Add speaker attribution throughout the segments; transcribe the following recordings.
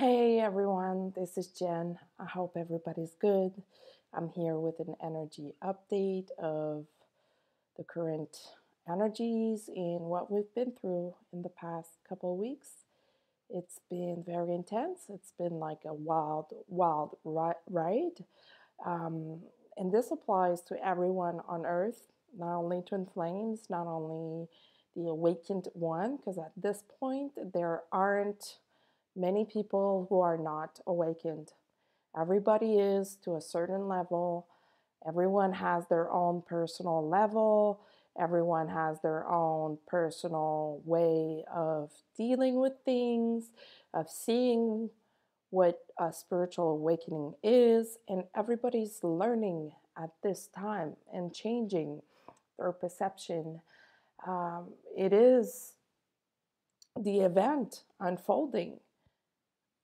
Speaker 1: Hey everyone, this is Jen. I hope everybody's good. I'm here with an energy update of the current energies and what we've been through in the past couple of weeks. It's been very intense. It's been like a wild ride. Um, and this applies to everyone on earth, not only twin flames, not only the awakened one, because at this point there aren't many people who are not awakened. Everybody is to a certain level. Everyone has their own personal level. Everyone has their own personal way of dealing with things, of seeing what a spiritual awakening is. And everybody's learning at this time and changing their perception. It is the event unfolding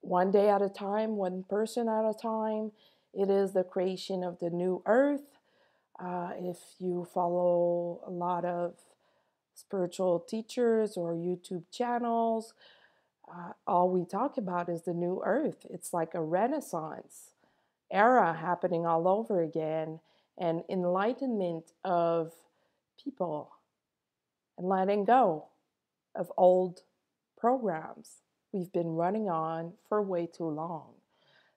Speaker 1: one day at a time, one person at a time. It is the creation of the new earth. If you follow a lot of spiritual teachers or YouTube channels, all we talk about is the new earth. It's like a renaissance era happening all over again, and enlightenment of people and letting go of old programs we've been running on for way too long.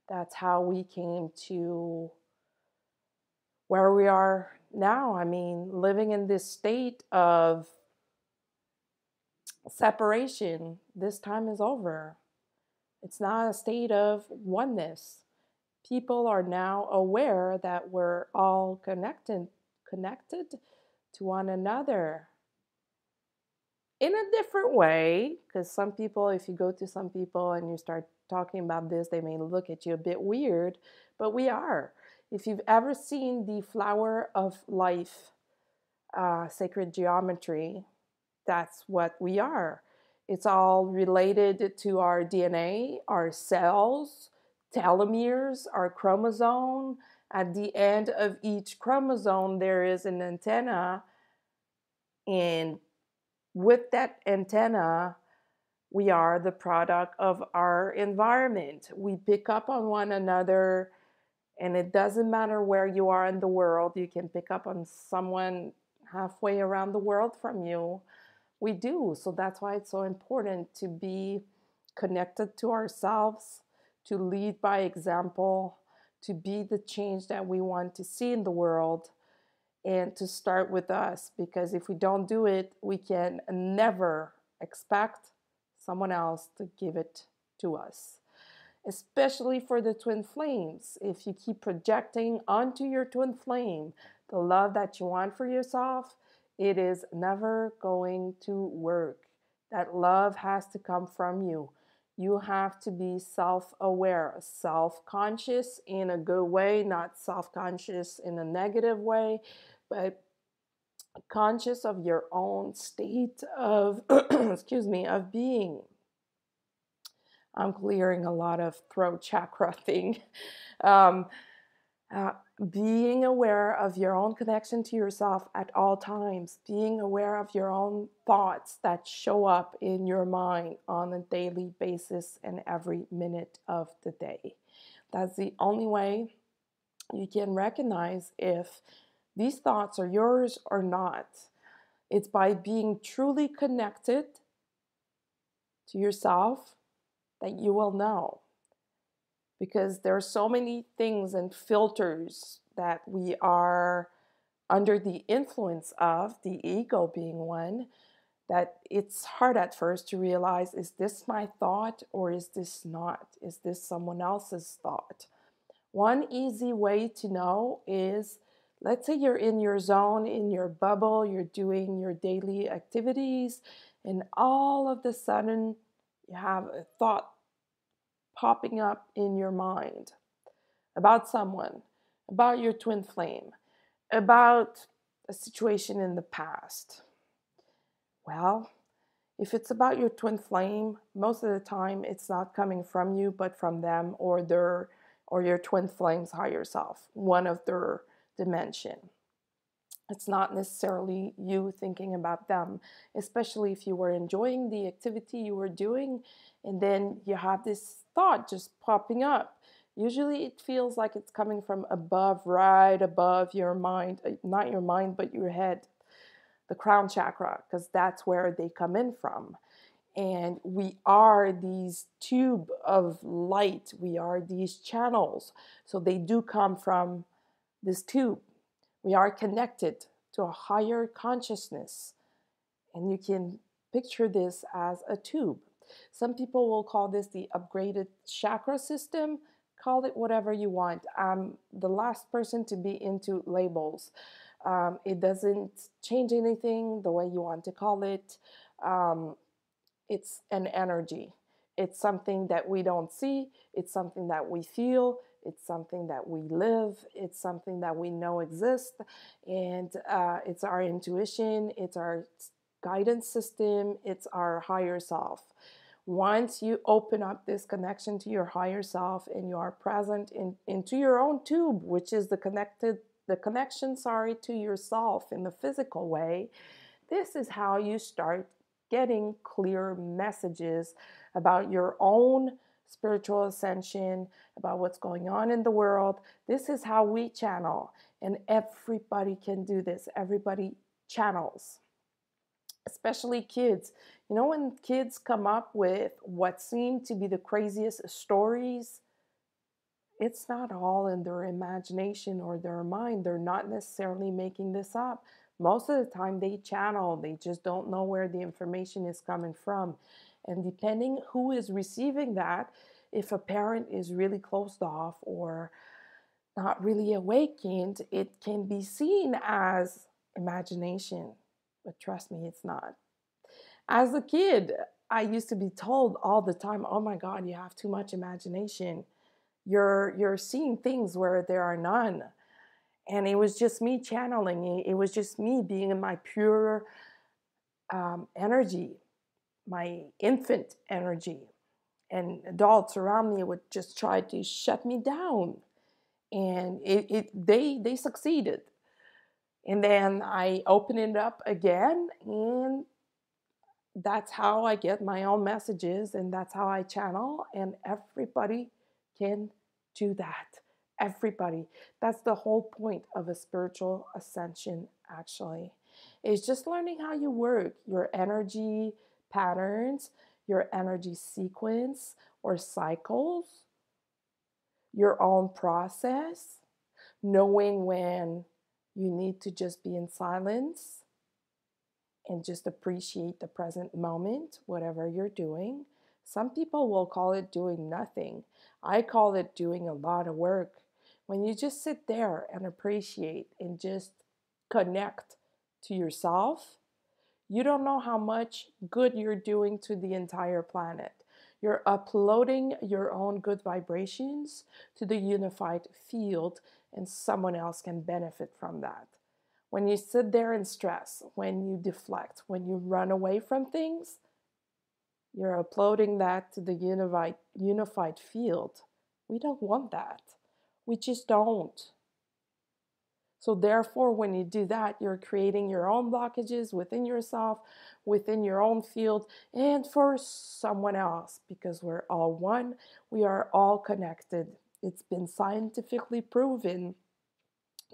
Speaker 1: That's how we came to where we are now. I mean, living in this state of separation, this time is over. It's not a state of oneness. People are now aware that we're all connected to one another in a different way, because some people, if you go to some people and you start talking about this, they may look at you a bit weird, but we are. If you've ever seen the flower of life, sacred geometry, that's what we are. It's all related to our DNA, our cells, telomeres, our chromosome. At the end of each chromosome, there is an antenna, and with that antenna, we are the product of our environment. We pick up on one another, and it doesn't matter where you are in the world. You can pick up on someone halfway around the world from you. We do. So that's why it's so important to be connected to ourselves, to lead by example, to be the change that we want to see in the world, and to start with us, because if we don't do it, we can never expect someone else to give it to us. Especially for the twin flames. If you keep projecting onto your twin flame the love that you want for yourself, it is never going to work. That love has to come from you. You have to be self-aware, self-conscious in a good way, not self-conscious in a negative way, but conscious of your own state of, excuse me, of being. I'm clearing a lot of throat chakra thing. Um, being aware of your own connection to yourself at all times, being aware of your own thoughts that show up in your mind on a daily basis and every minute of the day. That's the only way you can recognize if these thoughts are yours or not. It's by being truly connected to yourself that you will know. Because there are so many things and filters that we are under the influence of, the ego being one, that it's hard at first to realize, is this my thought or is this not? Is this someone else's thought? One easy way to know is, let's say you're in your zone, in your bubble, you're doing your daily activities, and all of a sudden you have a thought popping up in your mind about someone, about your twin flame, about a situation in the past. Well, if it's about your twin flame, most of the time it's not coming from you, but from them or your twin flame's higher self, one of their dimension. It's not necessarily you thinking about them, especially if you were enjoying the activity you were doing And then you have this thought just popping up. Usually it feels like it's coming from above, right above your mind, not your mind, but your head, the crown chakra, because that's where they come in from. And we are these tube of light, we are these channels. So they do come from this tube. We are connected to a higher consciousness. And you can picture this as a tube. Some people will call this the upgraded chakra system. Call it whatever you want. I'm the last person to be into labels. It doesn't change anything the way you want to call it. It's an energy. It's something that we don't see. It's something that we feel. It's something that we live. It's something that we know exists. And it's our intuition. It's our guidance system. It's our higher self. Once you open up this connection to your higher self and you are present into your own tube, which is the connection, to yourself in the physical way, this is how you start getting clear messages about your own spiritual ascension, about what's going on in the world. This is how we channel, and everybody can do this. Everybody channels, especially kids. You know, when kids come up with what seem to be the craziest stories, it's not all in their imagination or their mind. They're not necessarily making this up. Most of the time they channel, they just don't know where the information is coming from. And depending who is receiving that, if a parent is really closed off or not really awakened, it can be seen as imagination. But trust me, it's not. As a kid, I used to be told all the time, oh my God, you have too much imagination. You're seeing things where there are none. And it was just me channeling it. It was just me being in my pure energy, my infant energy. And adults around me would just try to shut me down. And they succeeded. And then I opened it up again, and that's how I get my own messages, and that's how I channel. And everybody can do that. Everybody. That's the whole point of a spiritual ascension, actually. It's just learning how you work your energy patterns, your energy sequence or cycles, your own process, knowing when you need to just be in silence and just appreciate the present moment, whatever you're doing. Some people will call it doing nothing. I call it doing a lot of work. When you just sit there and appreciate and just connect to yourself, you don't know how much good you're doing to the entire planet. You're uploading your own good vibrations to the unified field, and someone else can benefit from that. When you sit there and stress, when you deflect, when you run away from things, you're uploading that to the unified field. We don't want that. We just don't. So therefore, when you do that, you're creating your own blockages within yourself, within your own field, and for someone else, because we're all one. We are all connected. It's been scientifically proven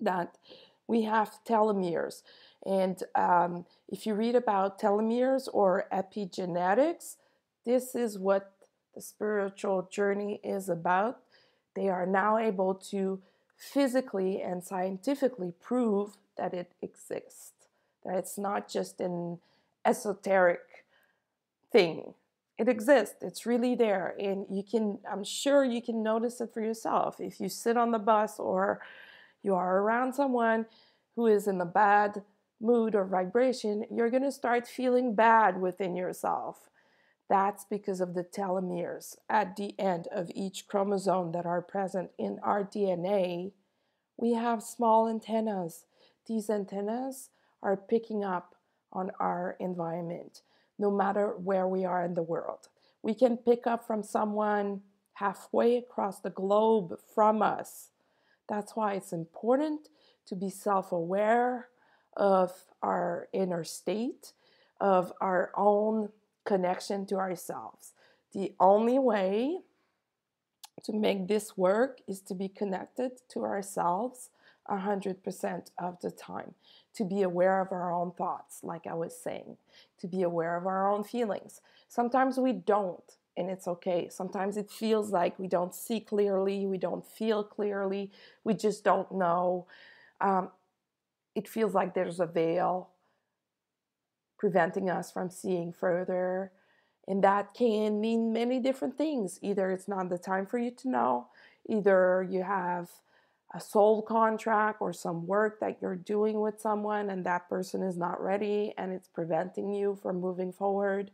Speaker 1: that we have telomeres. And if you read about telomeres or epigenetics, this is what the spiritual journey is about. They are now able to physically and scientifically prove that it exists, that it's not just an esoteric thing. It exists. It's really there. And I'm sure you can notice it for yourself. If you sit on the bus or you are around someone who is in a bad mood or vibration, you're going to start feeling bad within yourself. That's because of the telomeres at the end of each chromosome that are present in our DNA. We have small antennas. These antennas are picking up on our environment, no matter where we are in the world. We can pick up from someone halfway across the globe from us. That's why it's important to be self-aware of our inner state, of our own connection to ourselves. The only way to make this work is to be connected to ourselves 100% of the time, to be aware of our own thoughts, like I was saying, to be aware of our own feelings. Sometimes we don't, and it's okay. Sometimes it feels like we don't see clearly, we don't feel clearly, we just don't know. It feels like there's a veil preventing us from seeing further. And that can mean many different things. Either it's not the time for you to know, either you have a soul contract or some work that you're doing with someone and that person is not ready and it's preventing you from moving forward.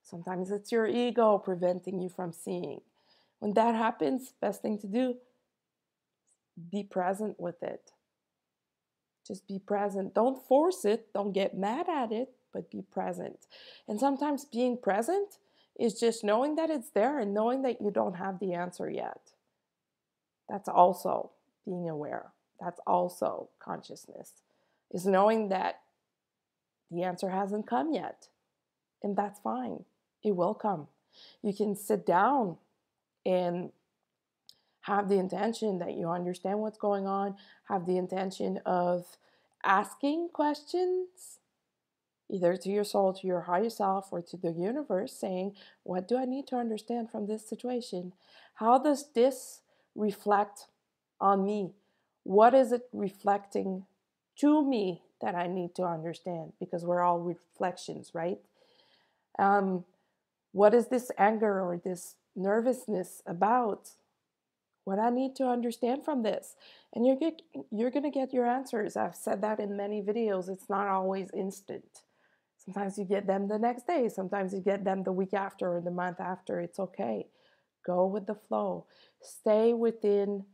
Speaker 1: Sometimes it's your ego preventing you from seeing. When that happens, best thing to do, be present with it. Just be present. Don't force it. Don't get mad at it, but be present. And sometimes being present is just knowing that it's there and knowing that you don't have the answer yet. That's also being aware. That's also consciousness, is knowing that the answer hasn't come yet. And that's fine. It will come. You can sit down and have the intention that you understand what's going on, have the intention of asking questions, either to your soul, to your higher self, or to the universe, saying, what do I need to understand from this situation? How does this reflect on me? What is it reflecting to me that I need to understand? Because we're all reflections, right? What is this anger or this nervousness about? What I need to understand from this? And you're going to get your answers. I've said that in many videos. It's not always instant. Sometimes you get them the next day. Sometimes you get them the week after or the month after. It's okay. Go with the flow. Stay within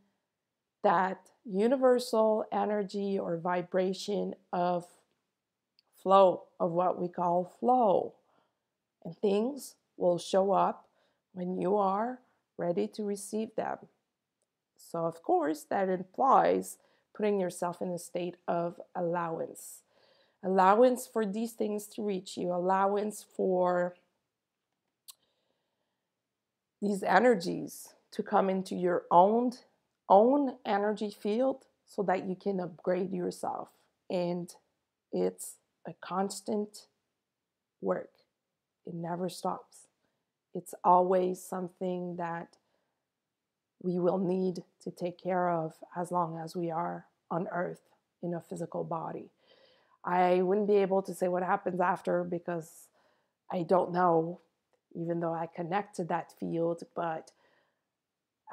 Speaker 1: that universal energy or vibration of flow, of what we call flow. And things will show up when you are ready to receive them. So, of course, that implies putting yourself in a state of allowance. Allowance for these things to reach you, allowance for these energies to come into your own energy field so that you can upgrade yourself. And it's a constant work. It never stops. It's always something that we will need to take care of as long as we are on earth in a physical body. I wouldn't be able to say what happens after because I don't know, even though I connect to that field. But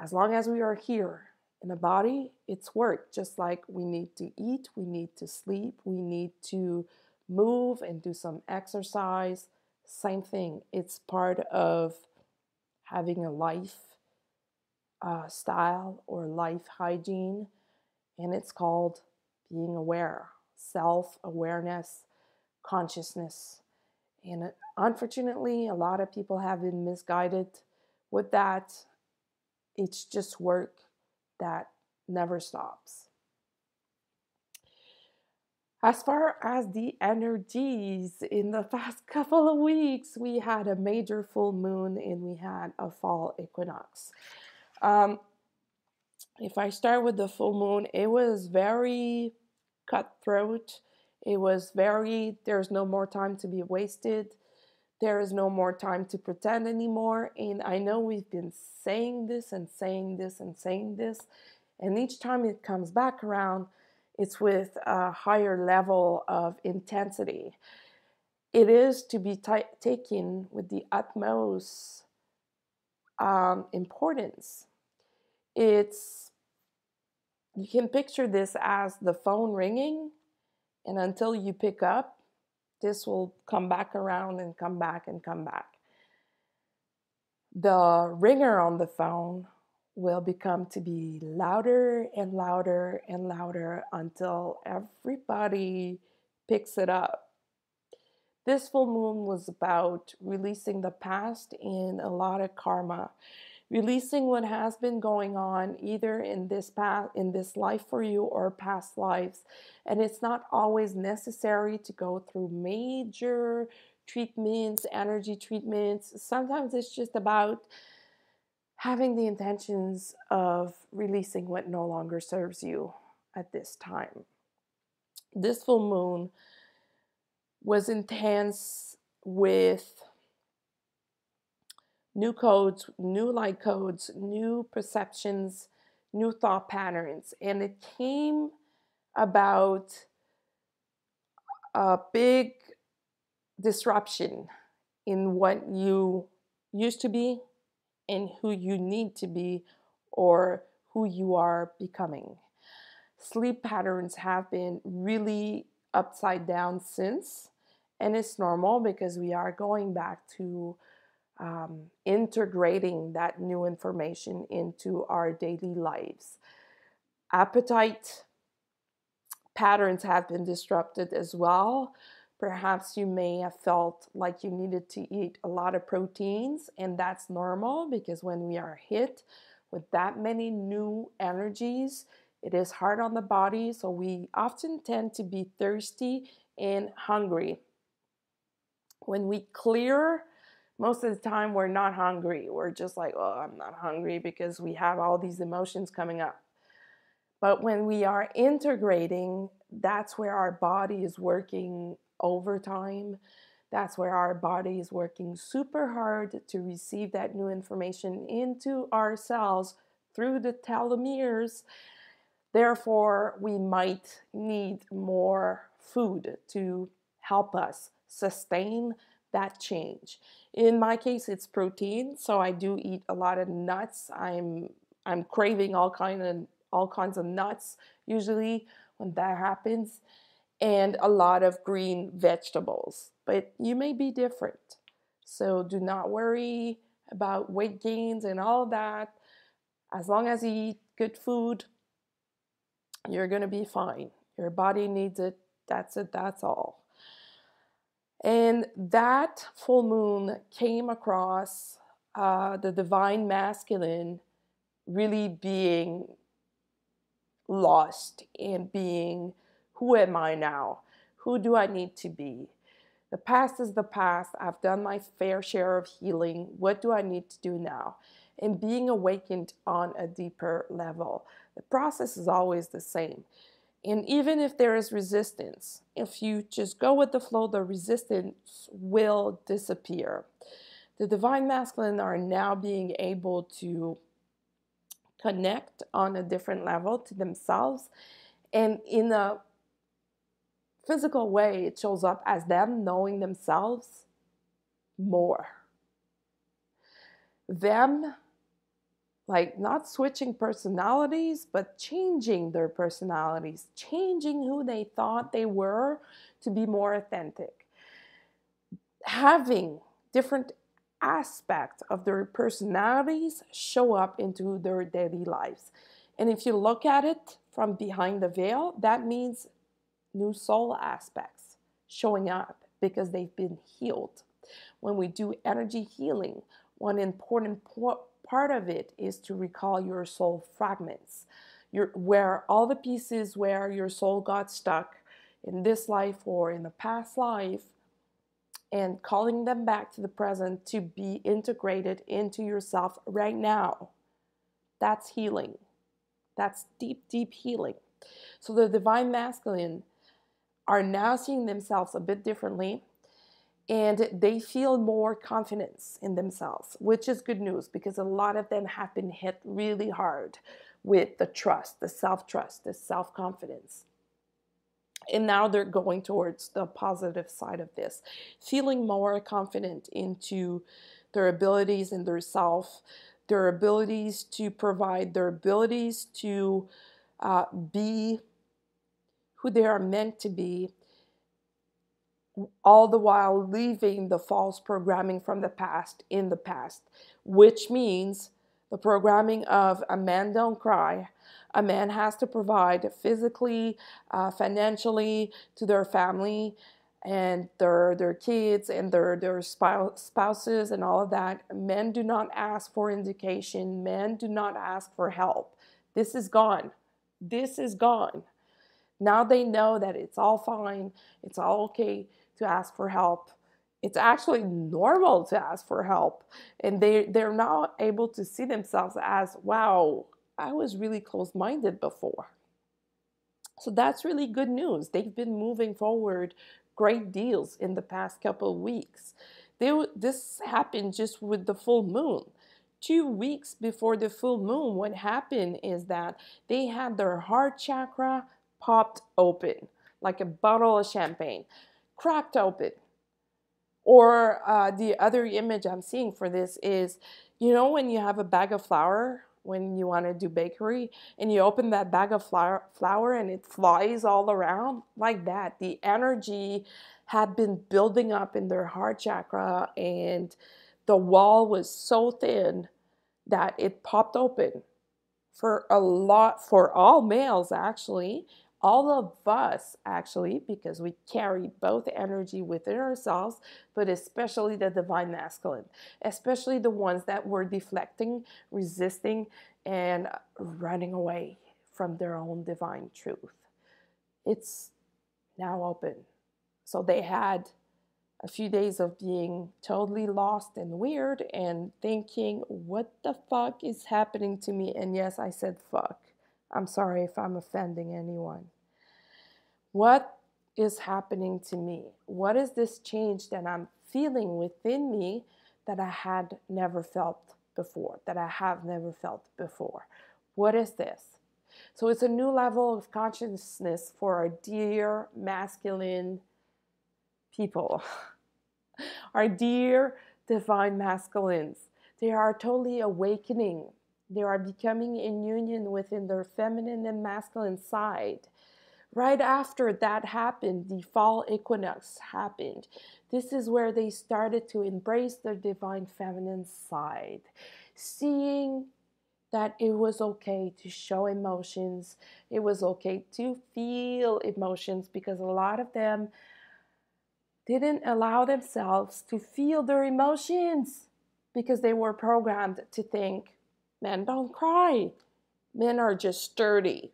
Speaker 1: as long as we are here in a body, it's work. Just like we need to eat, we need to sleep, we need to move and do some exercise. Same thing. It's part of having a life style or life hygiene, and it's called being aware, self-awareness, consciousness. And unfortunately, a lot of people have been misguided with that. It's just work that never stops. As far as the energies, in the past couple of weeks, we had a major full moon and we had a fall equinox. If I start with the full moon, it was very cutthroat. It was very, there's no more time to be wasted. There is no more time to pretend anymore. And I know we've been saying this and saying this and saying this. And each time it comes back around, it's with a higher level of intensity. It is to be taken with the utmost importance. You can picture this as the phone ringing, and until you pick up, this will come back around and come back and come back. The ringer on the phone will become to be louder and louder and louder until everybody picks it up. This full moon was about releasing the past and a lot of karma, releasing what has been going on either in this life for you or past lives. And it's not always necessary to go through major treatments, energy treatments. Sometimes it's just about having the intentions of releasing what no longer serves you at this time. This full moon was intense with new codes, new light codes, new perceptions, new thought patterns. And it came about a big disruption in what you used to be and who you need to be or who you are becoming. Sleep patterns have been really upside down since, and it's normal because we are going back to integrating that new information into our daily lives. Appetite patterns have been disrupted as well. Perhaps you may have felt like you needed to eat a lot of proteins, and that's normal because when we are hit with that many new energies, it is hard on the body, so we often tend to be thirsty and hungry. When we clear, most of the time we're not hungry. We're just like, oh, I'm not hungry because we have all these emotions coming up. But when we are integrating, that's where our body is working overtime. That's where our body is working super hard to receive that new information into our cells through the telomeres. Therefore, we might need more food to help us sustain that change. In my case, it's protein, so I do eat a lot of nuts. I'm craving all kinds of nuts usually when that happens, and a lot of green vegetables. But you may be different, so do not worry about weight gains and all that. As long as you eat good food, you're going to be fine. Your body needs it. That's it. That's all. And that full moon came across the divine masculine really being lost and being, who am I now? Who do I need to be? The past is the past. I've done my fair share of healing. What do I need to do now? And being awakened on a deeper level. The process is always the same. And even if there is resistance, if you just go with the flow, the resistance will disappear. The divine masculine are now being able to connect on a different level to themselves. And in a physical way, it shows up as them knowing themselves more. Them, like, not switching personalities, but changing their personalities, changing who they thought they were to be more authentic. Having different aspects of their personalities show up into their daily lives. And if you look at it from behind the veil, that means new soul aspects showing up because they've been healed. When we do energy healing, one important part of it is to recall your soul fragments, where all the pieces where your soul got stuck in this life or in the past life, and calling them back to the present to be integrated into yourself right now. That's healing. That's deep, deep healing. So the divine masculine are now seeing themselves a bit differently, and they feel more confidence in themselves, which is good news because a lot of them have been hit really hard with the trust, the self-trust, the self-confidence. And now they're going towards the positive side of this, feeling more confident into their abilities in their self, their abilities to provide, their abilities to be who they are meant to be, all the while leaving the false programming from the past in the past, which means the programming of a man don't cry. A man has to provide physically, financially to their family and their kids and their spouses and all of that. Men do not ask for indication. Men do not ask for help. This is gone. This is gone. Now they know that it's all fine. It's all okay to ask for help It's actually normal to ask for help. And they're now able to see themselves as, wow, I was really closed-minded before. So that's really good news. They've been moving forward great deals in the past couple of weeks. This happened just with the full moon. 2 weeks before the full moon, what happened is that they had their heart chakra popped open, like a bottle of champagne, cracked open. Or the other image I'm seeing for this is, you know, when you have a bag of flour, when you want to do bakery, and you open that bag of flour and it flies all around like that. The energy had been building up in their heart chakra, and the wall was so thin that it popped open for all males actually, all of us actually, because we carry both energy within ourselves, but especially the divine masculine, especially the ones that were deflecting, resisting, and running away from their own divine truth. It's now open. So they had a few days of being totally lost and weird and thinking, what the fuck is happening to me? And yes, I said fuck. I'm sorry if I'm offending anyone. What is happening to me? What is this change that I'm feeling within me that I had never felt before, that I have never felt before? What is this? So it's a new level of consciousness for our dear masculine people. Our dear divine masculines. They are totally awakening. They are becoming in union within their feminine and masculine side. Right after that happened, the fall equinox happened. This is where they started to embrace their divine feminine side, seeing that it was okay to show emotions. It was okay to feel emotions, because a lot of them didn't allow themselves to feel their emotions because they were programmed to think, men don't cry. Men are just sturdy.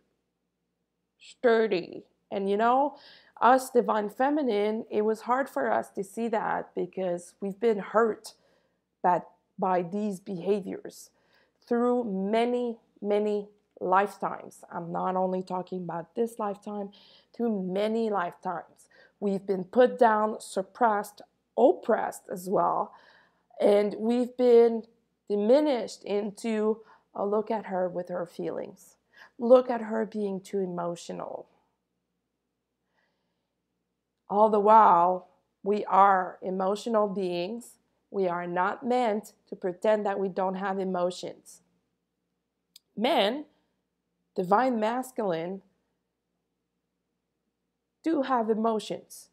Speaker 1: And you know, us divine feminine, it was hard for us to see that because we've been hurt by these behaviors through many, many lifetimes. I'm not only talking about this lifetime, through many lifetimes. We've been put down, suppressed, oppressed as well. And we've been diminished into, oh, look at her with her feelings. Look at her being too emotional. All the while, we are emotional beings. We are not meant to pretend that we don't have emotions. Men, divine masculine, do have emotions.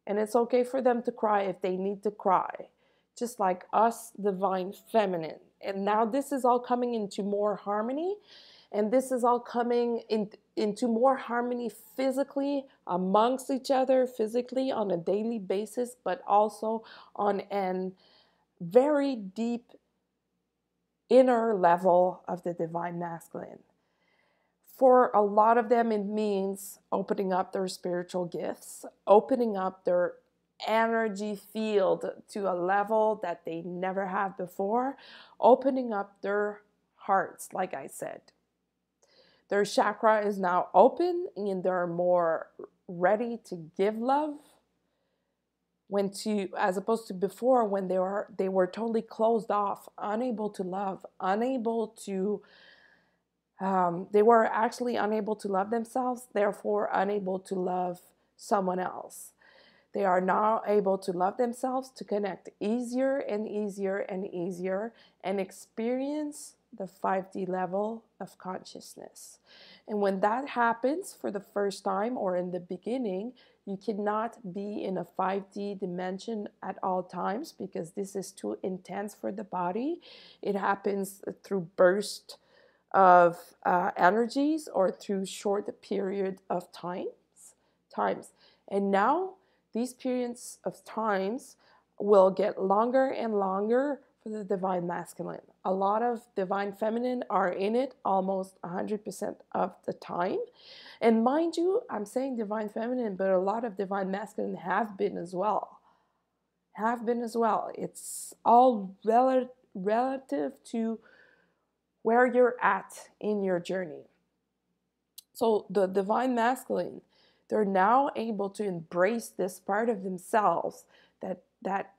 Speaker 1: And it's okay for them to cry if they need to cry. Just like us, divine feminine. And now this is all coming into more harmony. And this is all coming into more harmony physically amongst each other, physically on a daily basis, but also on a very deep inner level of the divine masculine. For a lot of them, it means opening up their spiritual gifts, opening up their energy field to a level that they never have before, opening up their hearts, like I said. Their chakra is now open and they're more ready to give love, as opposed to before, when they were totally closed off, unable to love, they were actually unable to love themselves, therefore unable to love someone else. They are now able to love themselves, to connect easier and easier and easier, and experience the 5D level of consciousness. And when that happens for the first time or in the beginning, you cannot be in a 5D dimension at all times because this is too intense for the body. It happens through bursts of energies or through short period of times. And now these periods of times will get longer and longer for the divine masculine. A lot of divine feminine are in it almost 100% of the time. And mind you, I'm saying divine feminine, but a lot of divine masculine have been as well. have been as well. It's all relative to where you're at in your journey. So the divine masculine, they're now able to embrace this part of themselves that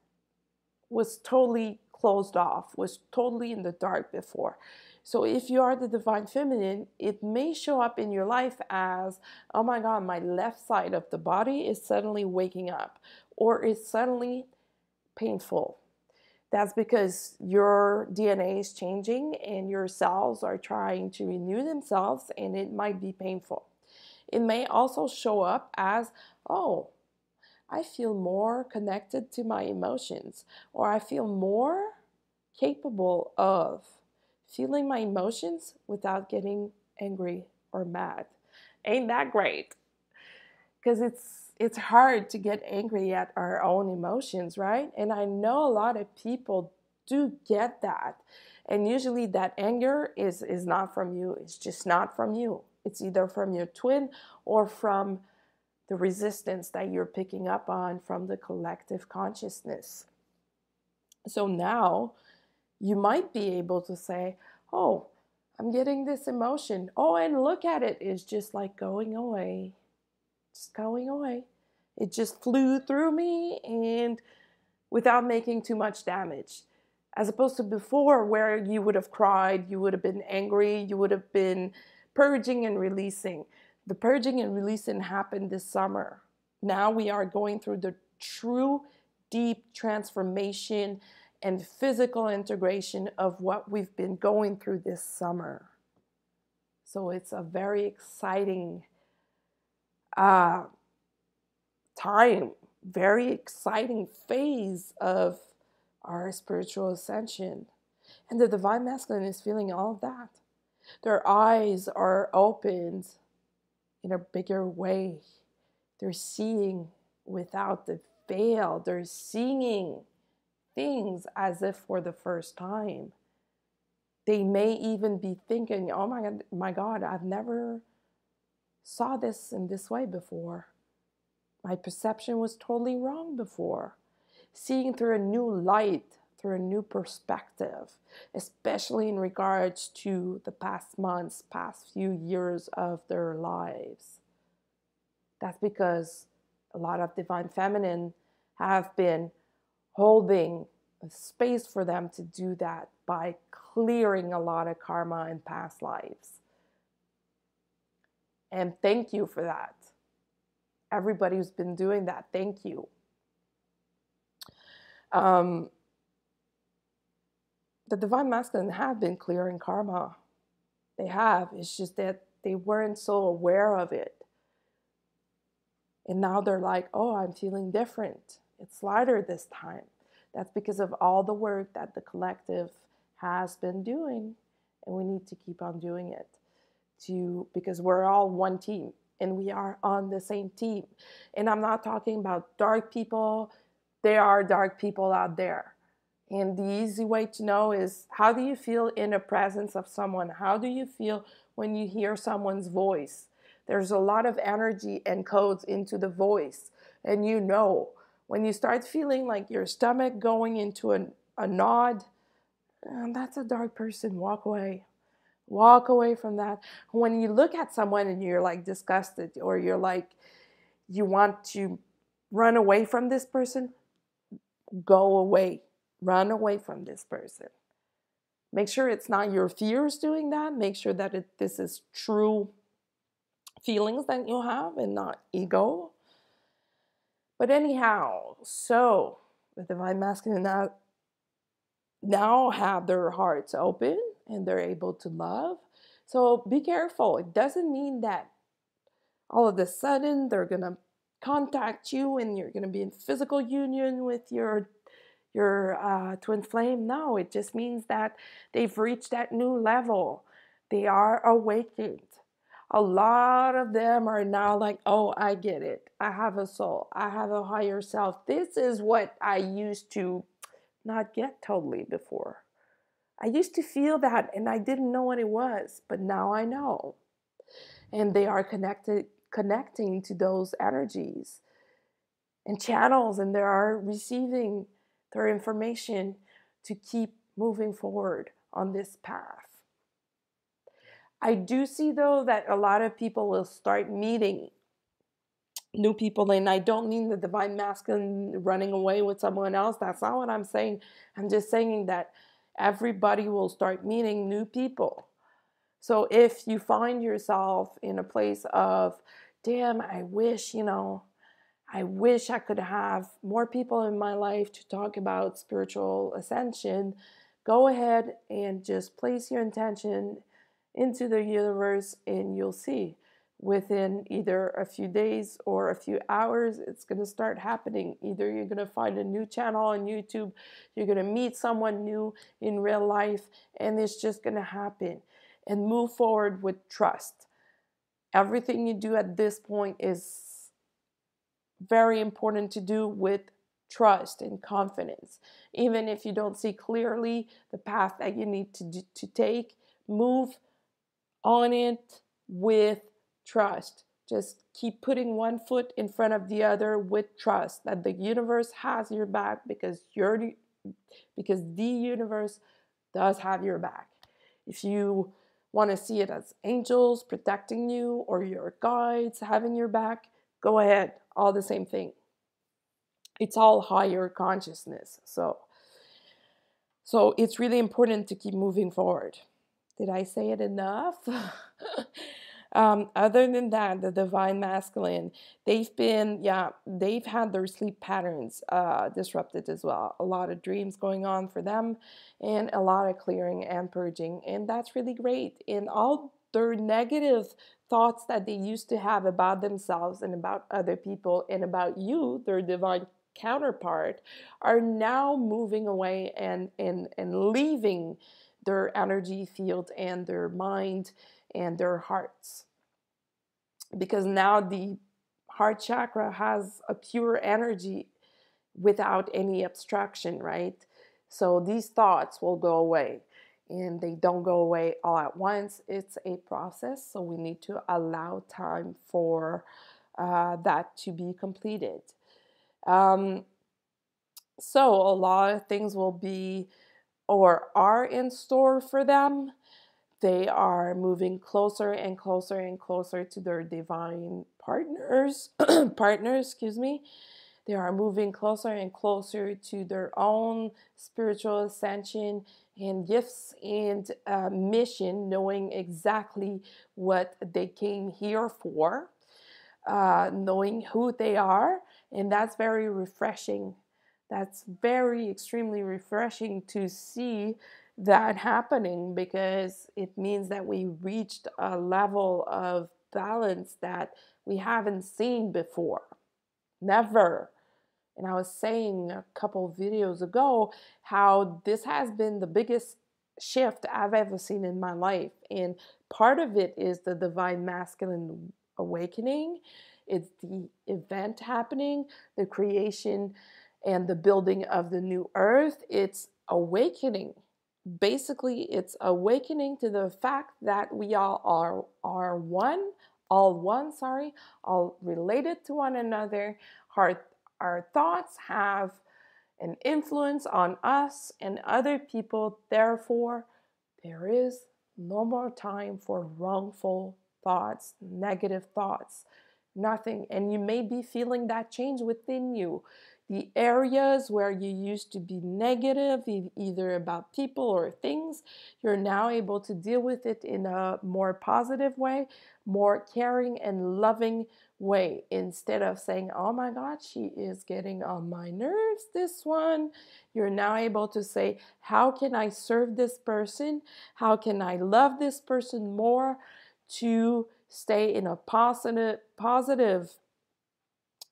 Speaker 1: was totally closed off, was totally in the dark before. So if you are the divine feminine, it may show up in your life as, oh my God, my left side of the body is suddenly waking up, or is suddenly painful. That's because your DNA is changing and your cells are trying to renew themselves, and it might be painful. It may also show up as, oh, I feel more connected to my emotions, or I feel more capable of feeling my emotions without getting angry or mad. Ain't that great? Because it's hard to get angry at our own emotions, right? And I know a lot of people do get that. And usually that anger is not from you. It's just not from you. It's either from your twin or from the resistance that you're picking up on from the collective consciousness. So now you might be able to say, oh, I'm getting this emotion. Oh, and look at it. It's just like going away. Just going away. It just flew through me and without making too much damage. As opposed to before, where you would have cried, you would have been angry, you would have been purging and releasing. The purging and releasing happened this summer. Now we are going through the true deep transformation and physical integration of what we've been going through this summer. So it's a very exciting time, very exciting phase of our spiritual ascension. And the divine masculine is feeling all of that. Their eyes are opened in a bigger way. They're seeing without the veil. They're seeing things as if for the first time. They may even be thinking, oh my God, I've never saw this in this way before. My perception was totally wrong before. Seeing through a new light, through a new perspective, especially in regards to the past months, past few years of their lives. That's because a lot of divine feminine have been holding a space for them to do that by clearing a lot of karma in past lives. And thank you for that. Everybody who's been doing that, thank you. The divine masculine have been clearing karma. They have. It's just that they weren't so aware of it. And now they're like, oh, I'm feeling different. It's lighter this time. That's because of all the work that the collective has been doing. And we need to keep on doing it because we're all one team and we are on the same team. And I'm not talking about dark people. There are dark people out there. And the easy way to know is, how do you feel in the presence of someone? How do you feel when you hear someone's voice? There's a lot of energy and codes into the voice. And you know, when you start feeling like your stomach going into a nod, that's a dark person. Walk away. Walk away from that. When you look at someone and you're like disgusted, or you're like, you want to run away from this person, go away. Run away from this person. Make sure it's not your fears doing that. Make sure that this is true feelings that you have and not ego. But anyhow, so the divine masculine now have their hearts open and they're able to love. So be careful. It doesn't mean that all of a sudden they're going to contact you and you're going to be in physical union with your twin flame. No, it just means that they've reached that new level. They are awakened. A lot of them are now like, oh, I get it. I have a soul. I have a higher self. This is what I used to not get totally before. I used to feel that and I didn't know what it was, but now I know. And they are connecting to those energies. and channels, and they are receiving their information to keep moving forward on this path. I do see, though, that a lot of people will start meeting new people, and I don't mean the divine masculine running away with someone else. That's not what I'm saying. I'm just saying that everybody will start meeting new people. So if you find yourself in a place of, damn, I wish I could have more people in my life to talk about spiritual ascension, go ahead and just place your intention into the universe, and you'll see within either a few days or a few hours, it's going to start happening. Either you're going to find a new channel on YouTube, you're going to meet someone new in real life, and it's just going to happen. And move forward with trust. Everything you do at this point is very important to do with trust and confidence. Even if you don't see clearly the path that you need to take, move on it with trust. Just keep putting one foot in front of the other with trust that the universe has your back, because the universe does have your back. If you want to see it as angels protecting you or your guides having your back, go ahead. All the same thing. It's all higher consciousness. So it's really important to keep moving forward. Did I say it enough? Other than that, the divine masculine, they've had their sleep patterns disrupted as well. A lot of dreams going on for them, and a lot of clearing and purging, and that's really great. And all their negative thoughts that they used to have about themselves and about other people and about you, their divine counterpart, are now moving away and leaving their energy field and their mind and their hearts. Because now the heart chakra has a pure energy without any abstraction, right? So these thoughts will go away, and they don't go away all at once. It's a process, so we need to allow time for that to be completed. So a lot of things will be or are in store for them. They are moving closer and closer and closer to their divine partners. They are moving closer and closer to their own spiritual ascension and gifts and mission, knowing exactly what they came here for, knowing who they are. And that's very refreshing. That's very extremely refreshing to see that happening, because it means that we reached a level of balance that we haven't seen before. Never. And I was saying a couple videos ago how this has been the biggest shift I've ever seen in my life. And part of it is the divine masculine awakening. It's the event happening, the creation and the building of the new earth. It's awakening. Basically, it's awakening to the fact that we all are one, all related to one another. Our thoughts have an influence on us and other people. Therefore, there is no more time for wrongful thoughts, negative thoughts, nothing. And you may be feeling that change within you. The areas where you used to be negative, either about people or things, you're now able to deal with it in a more positive way, more caring and loving way, instead of saying, oh my God, she is getting on my nerves, this one. You're now able to say, how can I serve this person? How can I love this person more to stay in a positive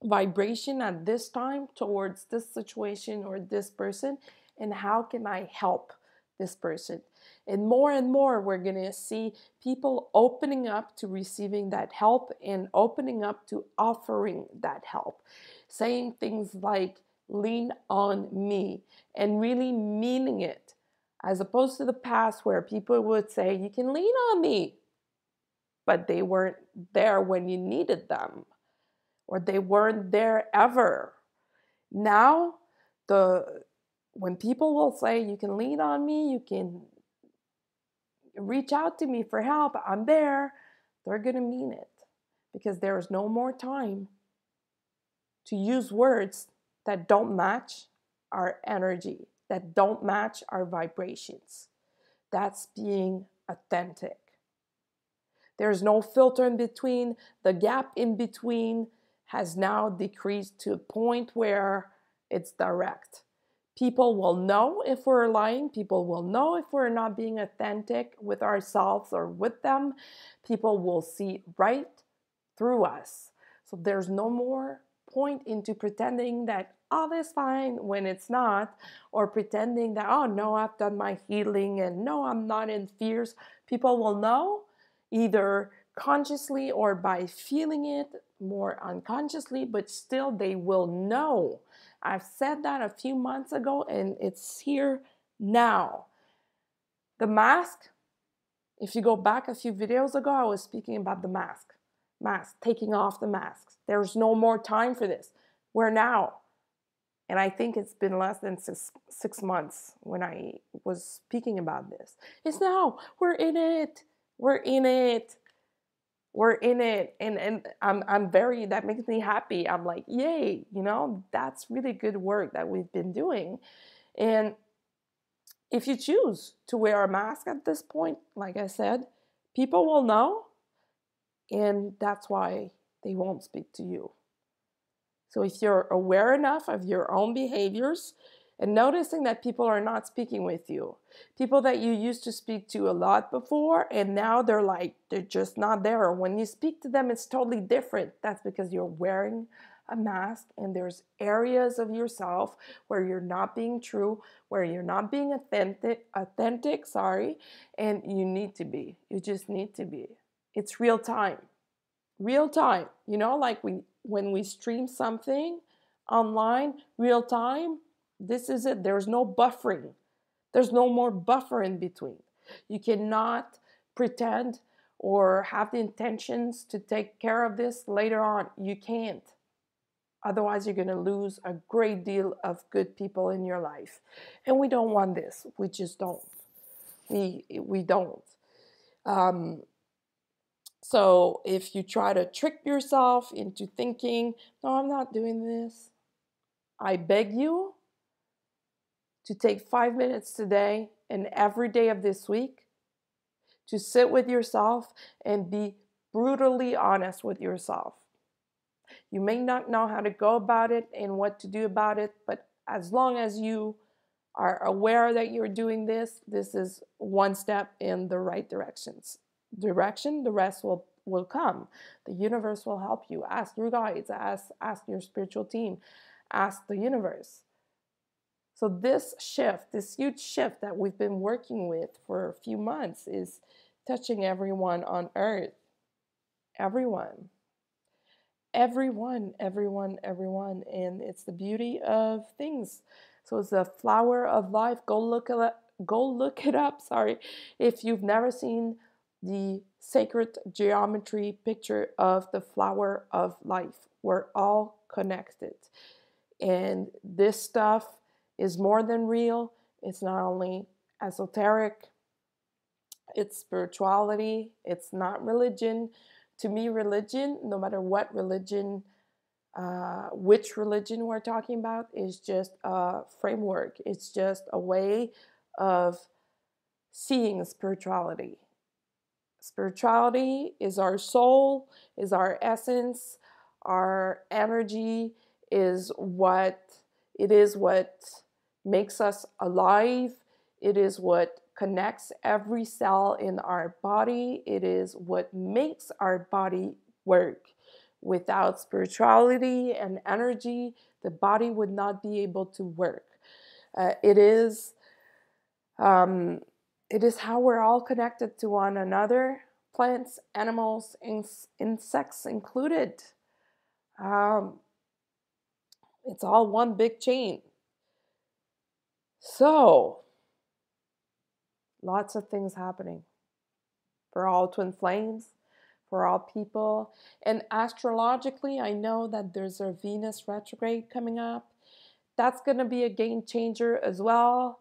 Speaker 1: vibration at this time towards this situation or this person? And how can I help this person? And more we're going to see people opening up to receiving that help and opening up to offering that help, saying things like, lean on me, and really meaning it, as opposed to the past where people would say, you can lean on me, but they weren't there when you needed them, or they weren't there ever. Now, when people will say, you can lean on me, you can reach out to me for help, I'm there, they're going to mean it, because there is no more time to use words that don't match our energy, that don't match our vibrations. That's being authentic. There's no filter in between. The gap in between has now decreased to a point where it's direct. People will know if we're lying. People will know if we're not being authentic with ourselves or with them. People will see right through us. So there's no more point into pretending that all is fine when it's not, or pretending that, oh no, I've done my healing and no, I'm not in fears. People will know either consciously or by feeling it more unconsciously, but still they will know. I've said that a few months ago and it's here now. The mask, if you go back a few videos ago, I was speaking about the mask, taking off the masks. There's no more time for this. We're now. And I think it's been less than six months when I was speaking about this. It's now. We're in it. We're in it. We're in it. And I'm very, that makes me happy. I'm like, yay, you know, that's really good work that we've been doing. And if you choose to wear a mask at this point, like I said, people will know, and that's why they won't speak to you. So if you're aware enough of your own behaviors and noticing that people are not speaking with you, people that you used to speak to a lot before, and now they're just not there. Or when you speak to them, it's totally different. That's because you're wearing a mask, and there's areas of yourself where you're not being true, where you're not being authentic, and you need to be. You just need to be. It's real time. Real time. You know, like when we stream something online, real time, this is it. There's no buffering. There's no more buffer in between. You cannot pretend or have the intentions to take care of this later on. You can't. Otherwise, you're going to lose a great deal of good people in your life. And we don't want this. We just don't. We don't. So if you try to trick yourself into thinking, no, I'm not doing this, I beg you to take 5 minutes today and every day of this week to sit with yourself and be brutally honest with yourself. You may not know how to go about it and what to do about it, but as long as you are aware that you're doing this, this is one step in the right direction. The rest will come. The universe will help you. Ask your guides, ask your spiritual team, ask the universe. So this shift, this huge shift that we've been working with for a few months is touching everyone on earth. Everyone. Everyone. And it's the beauty of things. So it's the flower of life. Go look it up, if you've never seen the sacred geometry picture of the flower of life. We're all connected. And this stuff is more than real. It's not only esoteric, it's spirituality, it's not religion. To me, religion, no matter what religion, which religion we're talking about, is just a framework. It's just a way of seeing spirituality. Spirituality is our soul, is our essence, our energy, is what makes us alive. It is what connects every cell in our body. It is what makes our body work. Without spirituality and energy, the body would not be able to work. It is how we're all connected to one another, plants, animals, insects included. It's all one big chain. So, lots of things happening for all twin flames, for all people. And astrologically, I know that there's a Venus retrograde coming up. that's going to be a game changer as well.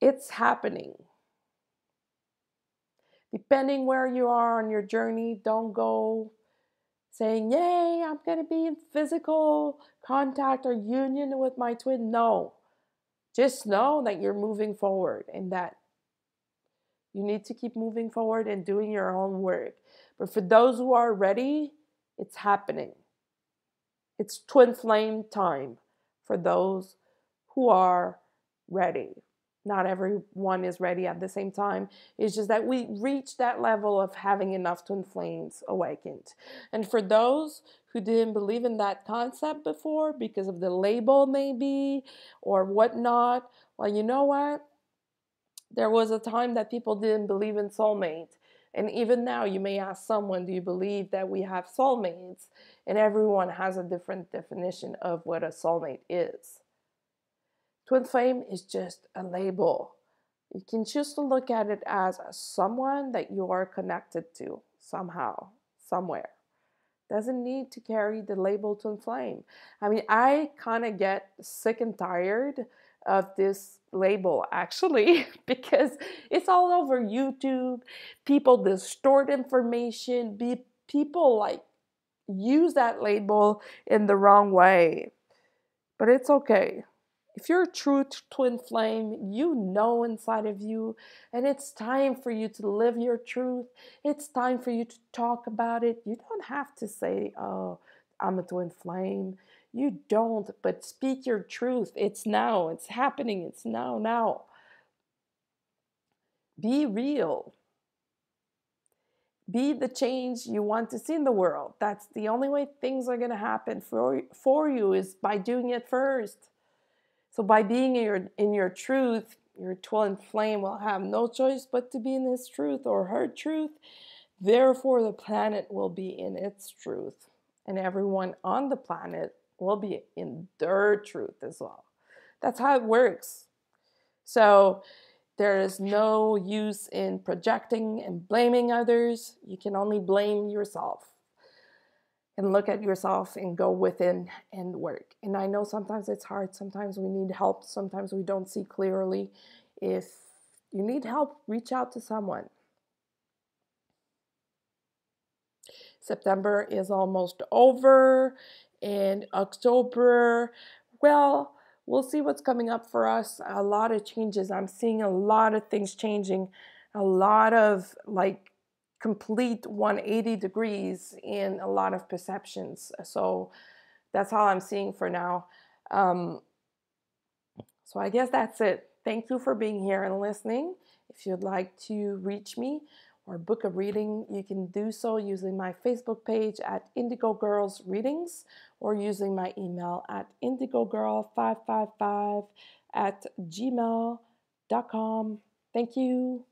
Speaker 1: It's happening. Depending where you are on your journey, don't go saying, yay, I'm going to be in physical contact or union with my twin. No. Just know that you're moving forward and that you need to keep moving forward and doing your own work. But for those who are ready, it's happening. It's twin flame time for those who are ready. Not everyone is ready at the same time. It's just that we reach that level of having enough twin flames awakened. And for those who didn't believe in that concept before because of the label maybe or whatnot, well, you know what? There was a time that people didn't believe in soulmates. And even now, you may ask someone, do you believe that we have soulmates? And everyone has a different definition of what a soulmate is. Twin flame is just a label. You can choose to look at it as someone that you are connected to somehow, somewhere. Doesn't need to carry the label twin flame. I mean, I kind of get sick and tired of this label actually because it's all over YouTube. People distort information. People like use that label in the wrong way. But it's okay. If you're a true twin flame, you know inside of you, and it's time for you to live your truth. It's time for you to talk about it. You don't have to say, oh, I'm a twin flame. You don't, but speak your truth. It's now. It's happening. It's now. Be real. Be the change you want to see in the world. That's the only way things are going to happen for you is by doing it first. So by being in your truth, your twin flame will have no choice but to be in his truth or her truth. Therefore, the planet will be in its truth. And everyone on the planet will be in their truth as well. That's how it works. So there is no use in projecting and blaming others. You can only blame yourself. And look at yourself and go within and work. And I know sometimes it's hard. Sometimes we need help. Sometimes we don't see clearly. If you need help, reach out to someone. September is almost over. And October, well, we'll see what's coming up for us. A lot of changes. I'm seeing a lot of things changing. A lot of complete 180 degrees in a lot of perceptions. So that's all I'm seeing for now. So I guess that's it. Thank you for being here and listening. If you'd like to reach me or book a reading, you can do so using my Facebook page at Indigo Girls Readings or using my email at indigogirl555@gmail.com. Thank you.